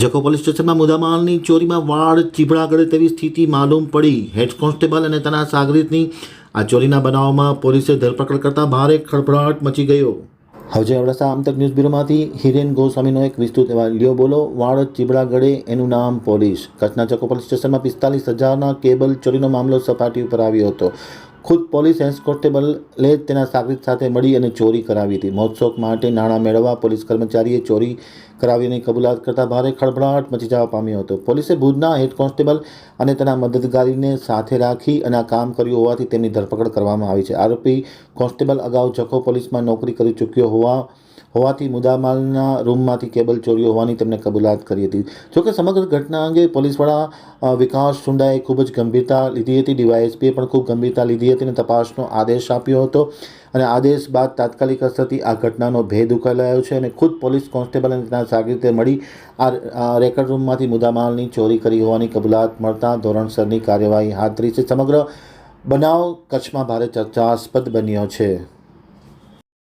Jakhau police સ્ટેશનમાં મુદ્દામાલની ચોરીમાં વાળ ચીભડા ગળે તેવી સ્થિતિ માલુમ પડી. હેડ કોન્સ્ટેબલ અને તેના સાગરીતની આ ચોરીના બનાવમાં પોલીસે ધરપકડ કરતા ભારે ખળભળાટ મચી ગયો. હવે અબડાસા આમતક ન્યૂઝ બ્યુરોમાંથી હિરેન ગોસ્વામીનો એક વિસ્તૃત અહેવાલ. લ્યો બોલો, વાળ ચીભડા ગળે એનું નામ પોલીસ. કચ્છના જખો પોલીસ સ્ટેશનમાં 45,000ના કેબલ ચોરીનો મામલો સપાટી ઉપર આવ્યો હતો. ખુદ પોલીસ હેડ કોન્સ્ટેબલે તેના સાગરીત સાથે મળી અને ચોરી કરાવી હતી. મોજશોખ માટે નાણાં મેળવવા પોલીસ કર્મચારીએ ચોરી કરાવીની કબૂલાત કરતા ભારે ખળભળાટ મચી જવા પામ્યો હતો. પોલીસે ભુજના હેડ કોન્સ્ટેબલ અને તેના મદદગારીને સાથે રાખી અને આ કામ કર્યું હોવાથી તેમની ધરપકડ કરવામાં આવી છે. આરોપી કોન્સ્ટેબલ અગાઉ જખો પોલીસમાં નોકરી કરી ચૂક્યો હોવાથી મુદ્દામાલના રૂમમાંથી કેબલ ચોર્યો હોવાની તેમણે કબૂલાત કરી હતી. જોકે સમગ્ર ઘટના અંગે પોલીસવાળા વિકાસ સુંડાએ ખૂબ જ ગંભીરતા લીધી હતી. ડીવાયએસપીએ પણ ખૂબ ગંભીરતા લીધી હતી અને તપાસનો આદેશ આપ્યો હતો અને આદેશ બાદ તાત્કાલિક અસરથી આ ઘટનાનો ભેદ ઉકેલાયો છે અને ખુદ પોલીસ કોન્સ્ટેબલ અને તેના સાગરીતે મળી આ રેકર્ડ રૂમમાંથી મુદ્દામાલની ચોરી કરી હોવાની કબૂલાત મળતા ધોરણસરની કાર્યવાહી હાથ ધરી છે. સમગ્ર બનાવ કચ્છમાં ભારે ચર્ચાસ્પદ બન્યો છે.